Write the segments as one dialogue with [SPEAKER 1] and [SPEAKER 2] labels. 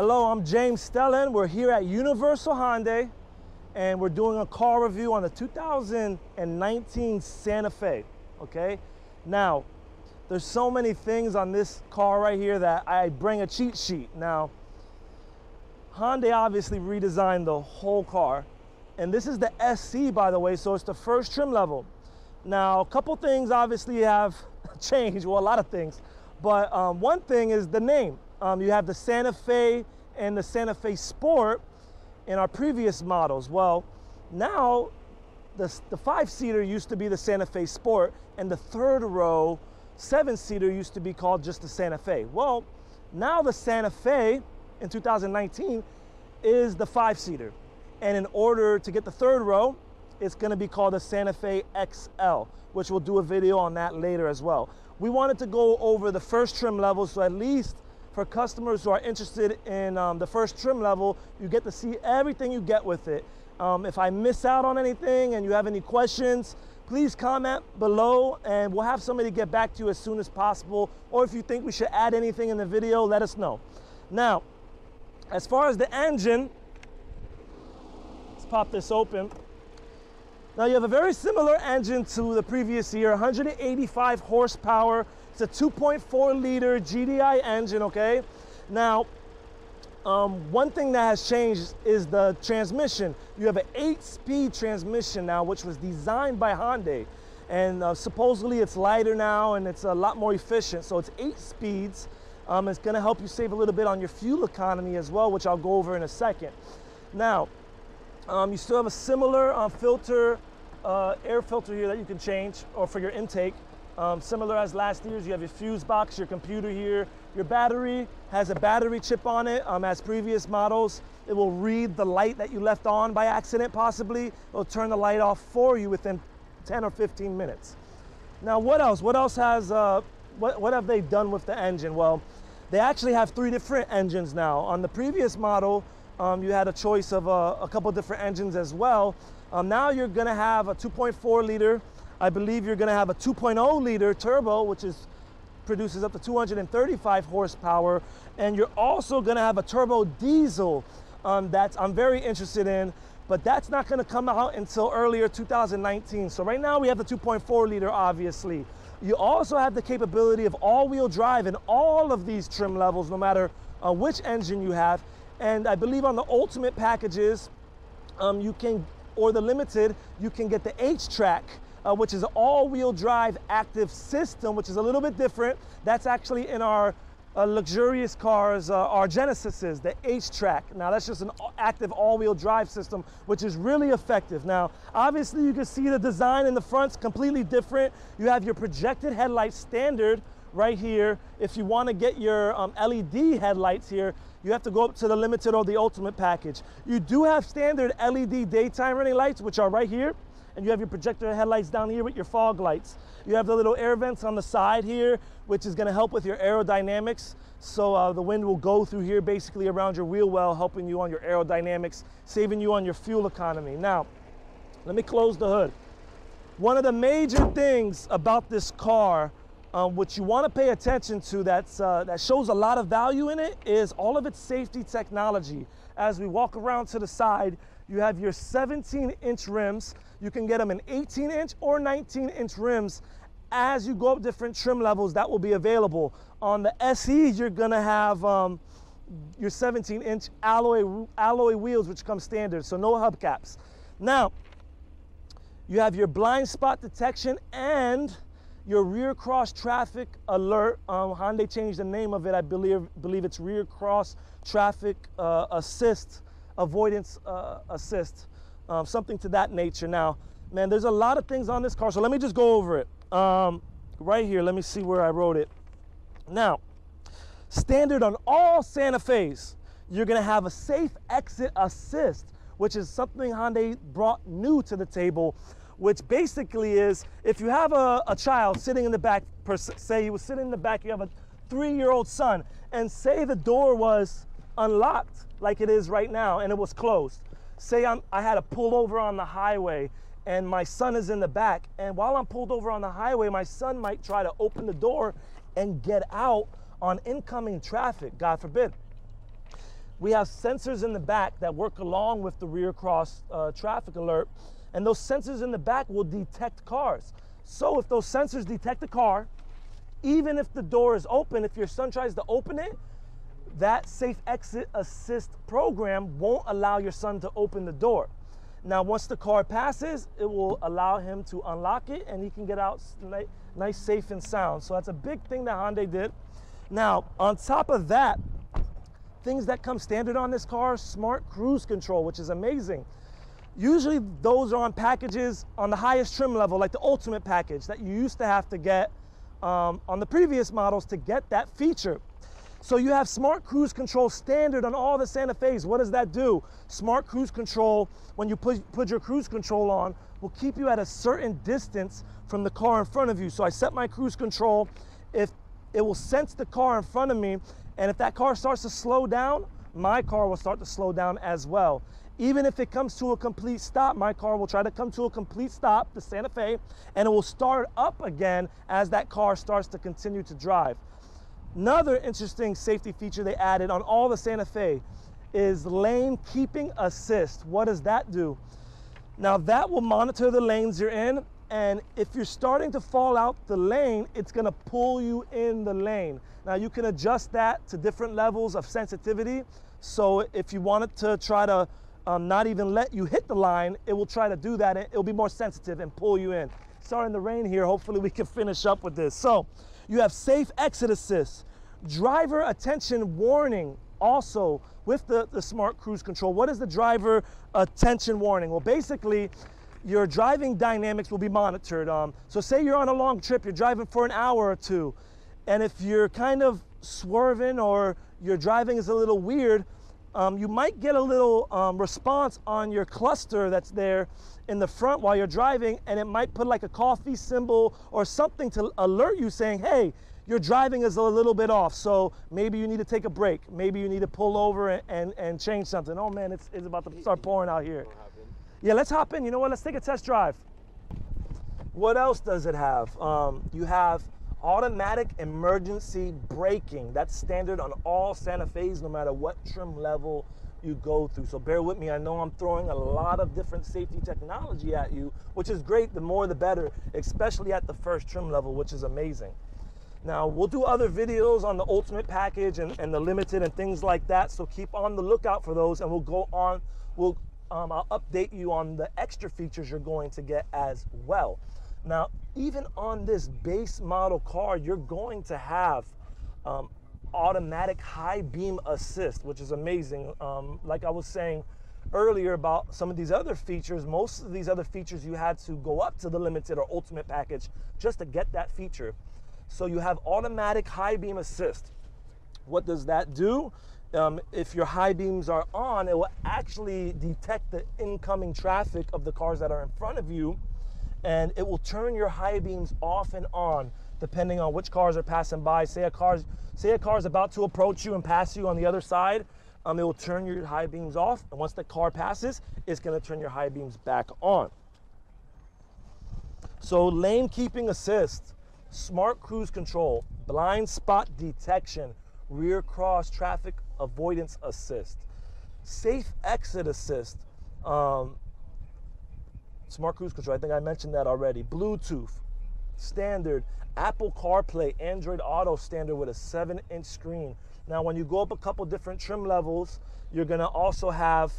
[SPEAKER 1] Hello, I'm James Stelling. We're here at Universal Hyundai and we're doing a car review on the 2019 Santa Fe, okay? Now, there's so many things on this car right here that I bring a cheat sheet. Now, Hyundai obviously redesigned the whole car, and this is the SC, by the way, so it's the first trim level. Now, a couple things obviously have changed, well, a lot of things, but one thing is the name. You have the Santa Fe and the Santa Fe Sport in our previous models. Well, now the 5-seater used to be the Santa Fe Sport, and the third row 7-seater used to be called just the Santa Fe. Well, now the Santa Fe in 2019 is the 5-seater. And in order to get the third row, it's gonna be called the Santa Fe XL, which we'll do a video on that later as well. We wanted to go over the first trim level, so at least for customers who are interested in the first trim level, you get to see everything you get with it. If I miss out on anything and you have any questions, please comment below and we'll have somebody get back to you as soon as possible. Or if you think we should add anything in the video, let us know. Now, as far as the engine, let's pop this open. Now you have a very similar engine to the previous year, 185 horsepower. It's a 2.4 liter GDI engine, okay? Now, one thing that has changed is the transmission. You have an 8-speed transmission now, which was designed by Hyundai. And supposedly it's lighter now and it's a lot more efficient. So it's 8 speeds. It's gonna help you save a little bit on your fuel economy as well, which I'll go over in a second. Now, you still have a similar filter, air filter here that you can change, or for your intake. Similar as last year's, you have your fuse box, your computer here. Your battery has a battery chip on it. As previous models, it will read the light that you left on by accident possibly. It'll turn the light off for you within 10 or 15 minutes. Now what else? What else has, what have they done with the engine? Well, they actually have 3 different engines now. On the previous model, you had a choice of a couple different engines as well. Now you're gonna have a 2.4 liter. I believe you're gonna have a 2.0 liter turbo, which produces up to 235 horsepower. And you're also gonna have a turbo diesel that I'm very interested in, but that's not gonna come out until earlier 2019. So right now we have the 2.4 liter, obviously. You also have the capability of all-wheel drive in all of these trim levels, no matter which engine you have. And I believe on the ultimate packages, you can, or the limited, you can get the H-Track, which is an all-wheel drive active system, which is a little bit different. That's actually in our luxurious cars, our Genesises, the H-Track. Now that's just an active all-wheel drive system, which is really effective. Now, obviously you can see the design in the front's completely different. You have your projected headlights standard right here. If you want to get your LED headlights here, you have to go up to the limited or the ultimate package. You do have standard LED daytime running lights, which are right here. And you have your projector headlights down here with your fog lights. You have the little air vents on the side here, which is gonna help with your aerodynamics. So the wind will go through here basically around your wheel well, helping you on your aerodynamics, saving you on your fuel economy. Now, let me close the hood. One of the major things about this car, which you wanna pay attention to, that shows a lot of value in it, is all of its safety technology. As we walk around to the side, you have your 17-inch rims. You can get them in 18-inch or 19-inch rims. As you go up different trim levels, that will be available. On the SE, you're gonna have your 17-inch alloy wheels, which come standard, so no hubcaps. Now, you have your blind spot detection and your rear cross traffic alert. Hyundai changed the name of it. I believe it's rear cross traffic assist, avoidance assist, something to that nature. Now, man, there's a lot of things on this car, so let me just go over it. Right here, let me see where I wrote it. Now, standard on all Santa Fe's, you're gonna have a safe exit assist, which is something Hyundai brought new to the table, which basically is, if you have a child sitting in the back, say you were sitting in the back, you have a 3-year-old son, and say the door was unlocked like it is right now and it was closed. Say I had to pull over on the highway and my son is in the back, and while I'm pulled over on the highway, my son might try to open the door and get out on incoming traffic, God forbid. we have sensors in the back that work along with the rear cross traffic alert, and those sensors in the back will detect cars. So if those sensors detect a car, even if the door is open, if your son tries to open it, that safe exit assist program won't allow your son to open the door. Now, once the car passes, it will allow him to unlock it and he can get out nice, safe, and sound. So that's a big thing that Hyundai did. Now, on top of that, things that come standard on this car, smart cruise control, which is amazing. Usually those are on packages on the highest trim level, like the ultimate package that you used to have to get on the previous models to get that feature. So you have smart cruise control standard on all the Santa Fe's. What does that do? Smart cruise control, when you put your cruise control on, will keep you at a certain distance from the car in front of you. So I set my cruise control. If it will sense the car in front of me, and if that car starts to slow down, my car will start to slow down as well. Even if it comes to a complete stop, my car will try to come to a complete stop, the Santa Fe, and it will start up again as that car starts to continue to drive. Another interesting safety feature they added on all the Santa Fe is lane keeping assist. What does that do? Now that will monitor the lanes you're in, and if you're starting to fall out the lane, it's gonna pull you in the lane. Now you can adjust that to different levels of sensitivity. So if you wanted to try to not even let you hit the line, it will try to do that. It'll be more sensitive and pull you in. Starting to rain here, hopefully we can finish up with this. So you have safe exit assist, driver attention warning also with the smart cruise control. What is the driver attention warning? Well, basically, your driving dynamics will be monitored. So say you're on a long trip, you're driving for an hour or two, and if you're kind of swerving or your driving is a little weird, you might get a little response on your cluster that's there in the front while you're driving, and it might put like a coffee symbol or something to alert you saying, hey, your driving is a little bit off, so maybe you need to take a break. Maybe you need to pull over and change something. Oh man, it's about to start pouring out here. Yeah, let's hop in. You know what? Let's take a test drive. What else does it have? You have automatic emergency braking. That's standard on all Santa Fe's, no matter what trim level you go through. So bear with me. I know I'm throwing a lot of different safety technology at you, which is great. The more the better, especially at the first trim level, which is amazing. Now, we'll do other videos on the ultimate package and the limited and things like that. So keep on the lookout for those, and we'll go on. I'll update you on the extra features you're going to get as well. Now, even on this base model car, you're going to have automatic high beam assist, which is amazing. Like I was saying earlier about some of these other features, most of these other features you had to go up to the limited or ultimate package just to get that feature. So you have automatic high beam assist. What does that do? If your high beams are on, it will actually detect the incoming traffic of the cars that are in front of you, and it will turn your high beams off and on depending on which cars are passing by. Say a car is about to approach you and pass you on the other side, it will turn your high beams off, and once the car passes, it's going to turn your high beams back on. So lane keeping assist, smart cruise control, blind spot detection, rear cross traffic avoidance assist, safe exit assist, smart cruise control, I think I mentioned that already, Bluetooth, standard, Apple CarPlay, Android Auto standard with a 7-inch screen. Now when you go up a couple different trim levels, you're gonna also have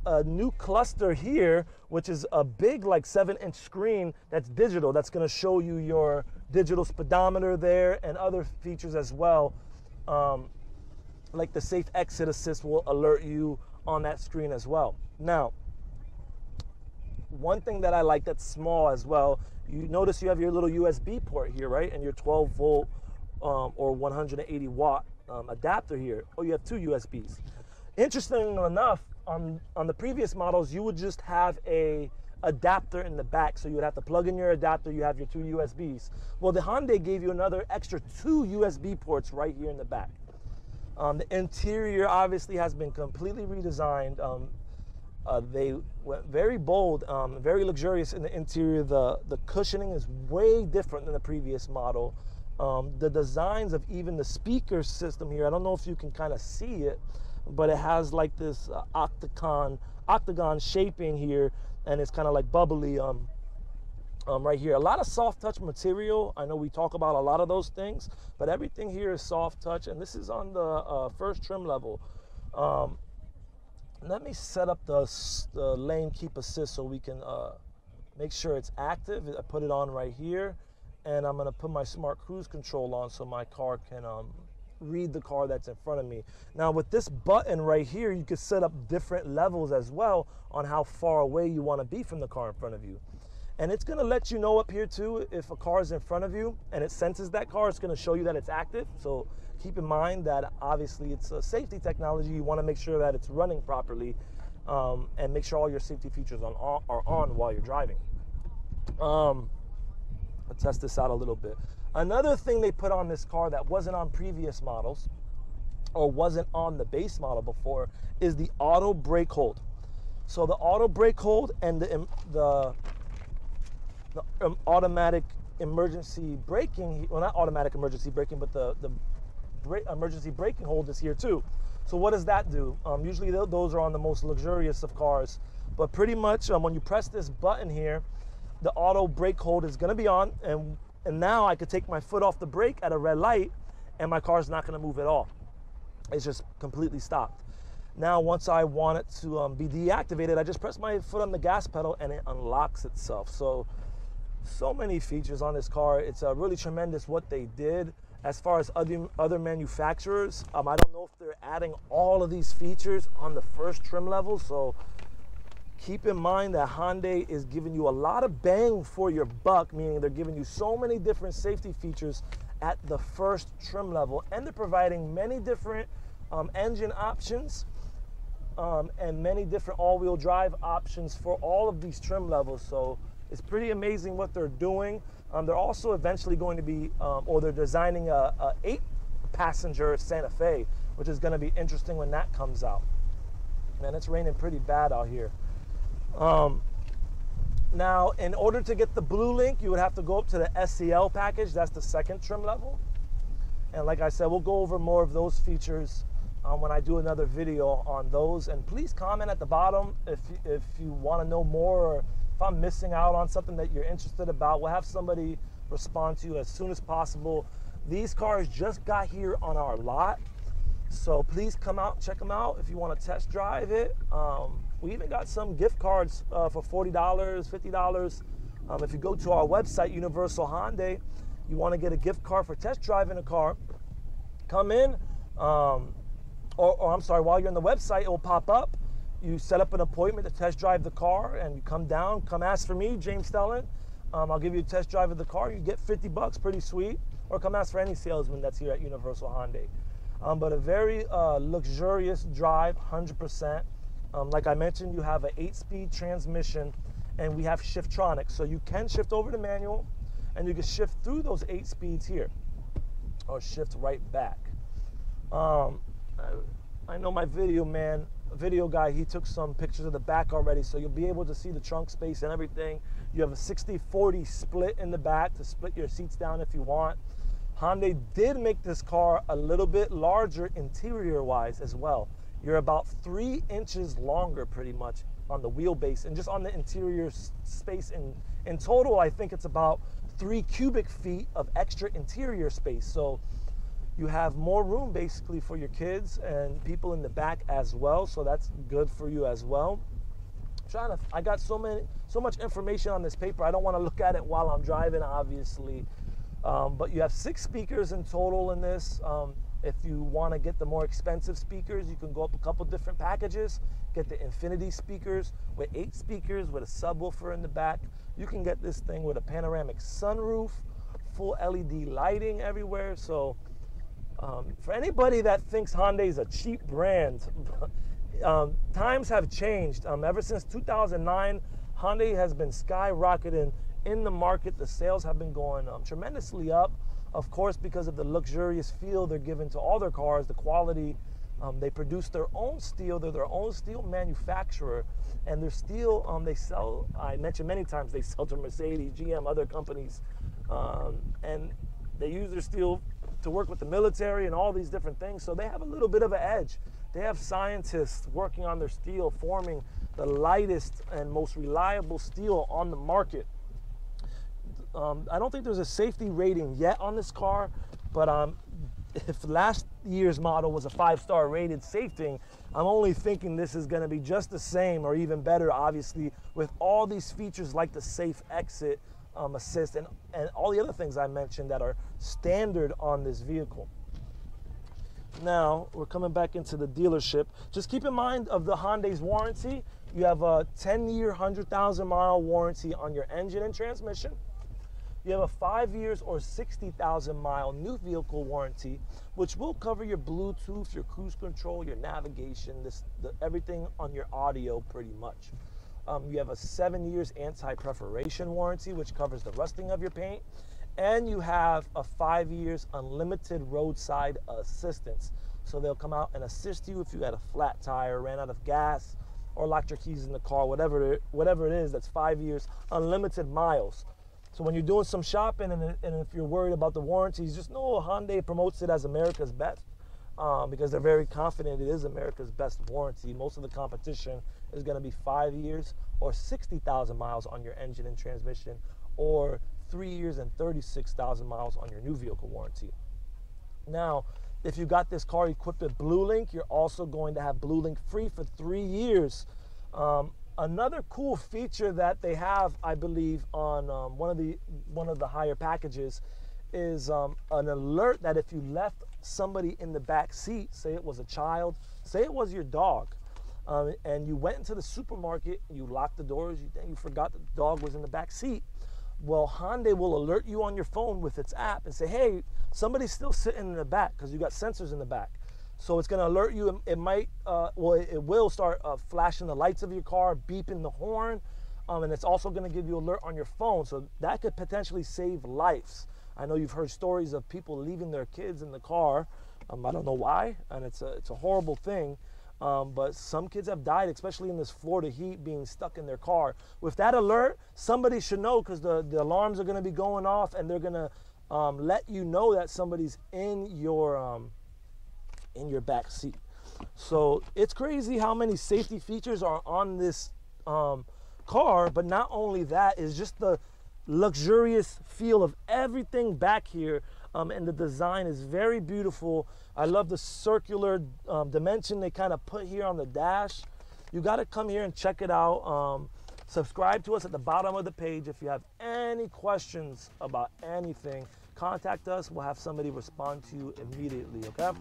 [SPEAKER 1] a new cluster here, which is a big like 7-inch screen that's digital. That's gonna show you your digital speedometer there and other features as well. Like the safe exit assist will alert you on that screen as well. Now, one thing that I like that's small as well, you notice you have your little USB port here, right? And your 12 volt or 180 watt adapter here. Oh, you have two USBs. Interestingly enough, on the previous models, you would just have a adapter in the back, so you would have to plug in your adapter, you have your two USBs. Well, the Hyundai gave you another extra 2 USB ports right here in the back. The interior obviously has been completely redesigned. They went very bold, very luxurious in the interior. The cushioning is way different than the previous model. The designs of even the speaker system here, I don't know if you can kind of see it, but it has like this octagon shaping here, and it's kind of like bubbly right here. A lot of soft touch material. I know we talk about a lot of those things, but everything here is soft touch, and this is on the first trim level. Let me set up the lane keep assist so we can make sure it's active. I put it on right here, and I'm gonna put my smart cruise control on so my car can read the car that's in front of me. Now with this button right here, you can set up different levels as well on how far away you wanna be from the car in front of you. And it's gonna let you know up here too, if a car is in front of you and it senses that car, it's gonna show you that it's active. So keep in mind that obviously it's a safety technology. You wanna make sure that it's running properly and make sure all your safety features are on while you're driving. I'll test this out a little bit. Another thing they put on this car that wasn't on previous models or wasn't on the base model before is the auto brake hold. So the auto brake hold and the automatic emergency braking, well, not automatic emergency braking, but the emergency braking hold is here too. So what does that do? Usually those are on the most luxurious of cars, but pretty much when you press this button here, the auto brake hold is gonna be on, and now I could take my foot off the brake at a red light and my car's not gonna move at all. It's just completely stopped. Now, once I want it to be deactivated, I just press my foot on the gas pedal and it unlocks itself. So many features on this car. It's really tremendous what they did. As far as other manufacturers, I don't know if they're adding all of these features on the first trim level. So keep in mind that Hyundai is giving you a lot of bang for your buck, meaning they're giving you so many different safety features at the first trim level, and they're providing many different engine options and many different all-wheel drive options for all of these trim levels. So it's pretty amazing what they're doing. They're also eventually going to be, or they're designing a 8-passenger Santa Fe, which is going to be interesting when that comes out. Man, it's raining pretty bad out here. Now, in order to get the Blue Link, you would have to go up to the SEL package. That's the second trim level. And like I said, we'll go over more of those features when I do another video on those. And please comment at the bottom if you want to know more, or if I'm missing out on something that you're interested about. We'll have somebody respond to you as soon as possible. These cars just got here on our lot, so please come out, check them out if you want to test drive it. We even got some gift cards for $40, $50. If you go to our website, Universal Hyundai, you want to get a gift card for test driving a car, come in, or I'm sorry, while you're on the website, it will pop up. You set up an appointment to test drive the car, and you come down, come ask for me, James Stelling. I'll give you a test drive of the car. You get $50, pretty sweet. Or come ask for any salesman that's here at Universal Hyundai. But a very luxurious drive, 100%. Like I mentioned, you have an 8-speed transmission, and we have Shiftronics. So you can shift over to manual, and you can shift through those 8 speeds here, or shift right back. I know my video guy, he took some pictures of the back already, so you'll be able to see the trunk space and everything. You have a 60-40 split in the back to split your seats down if you want. Hyundai did make this car a little bit larger interior-wise as well. You're about 3 inches longer pretty much on the wheelbase, and just on the interior space. In total, I think it's about 3 cubic feet of extra interior space. So you have more room basically for your kids and people in the back as well. So that's good for you as well. I got so much information on this paper. I don't want to look at it while I'm driving, obviously. But you have 6 speakers in total in this. If you want to get the more expensive speakers, you can go up a couple different packages. Get the Infinity speakers with 8 speakers with a subwoofer in the back. You can get this thing with a panoramic sunroof, full LED lighting everywhere. So for anybody that thinks Hyundai is a cheap brand, times have changed. Ever since 2009, Hyundai has been skyrocketing in the market. The sales have been going tremendously up, of course, because of the luxurious feel they're giving to all their cars, the quality. They produce their own steel. They're their own steel manufacturer, and their steel they sell, I mentioned many times, they sell to Mercedes, GM, other companies, and they use their steel to work with the military and all these different things. So they have a little bit of an edge. They have scientists working on their steel, forming the lightest and most reliable steel on the market. I don't think there's a safety rating yet on this car, but if last year's model was a 5-star rated safety, I'm only thinking this is going to be just the same or even better, obviously, with all these features like the safe exit assist and all the other things I mentioned that are standard on this vehicle. Now, we're coming back into the dealership. Just keep in mind of the Hyundai's warranty. You have a 10-year, 100,000-mile warranty on your engine and transmission. You have a 5 years or 60,000-mile new vehicle warranty, which will cover your Bluetooth, your cruise control, your navigation, everything on your audio pretty much. You have a 7 years anti-perforation warranty, which covers the rusting of your paint. And you have a 5 years unlimited roadside assistance. So they'll come out and assist you if you had a flat tire, ran out of gas, or locked your keys in the car, whatever it is, that's 5 years, unlimited miles. So when you're doing some shopping and if you're worried about the warranties, just know Hyundai promotes it as America's best because they're very confident it is America's best warranty. Most of the competition is going to be 5 years or 60,000 miles on your engine and transmission, or 3 years and 36,000 miles on your new vehicle warranty. Now, if you got this car equipped with BlueLink, you're also going to have BlueLink free for 3 years. Another cool feature that they have, I believe, on one of the higher packages is an alert that if you left somebody in the back seat, say it was a child, say it was your dog, and you went into the supermarket, you locked the doors, you forgot the dog was in the back seat. Well, Hyundai will alert you on your phone with its app and say, hey, somebody's still sitting in the back, because you got sensors in the back. So it's going to alert you. It might, it will start flashing the lights of your car, beeping the horn, and it's also going to give you an alert on your phone. So that could potentially save lives. I know you've heard stories of people leaving their kids in the car. I don't know why, and it's a horrible thing. But some kids have died, especially in this Florida heat, being stuck in their car. With that alert, somebody should know, because the alarms are going to be going off, and they're going to let you know that somebody's in your back seat. So it's crazy how many safety features are on this car. But not only that, is just the luxurious feel of everything back here. And the design is very beautiful. I love the circular dimension they kind of put here on the dash. You got to come here and check it out. Subscribe to us at the bottom of the page. If you have any questions about anything, contact us. We'll have somebody respond to you immediately, okay?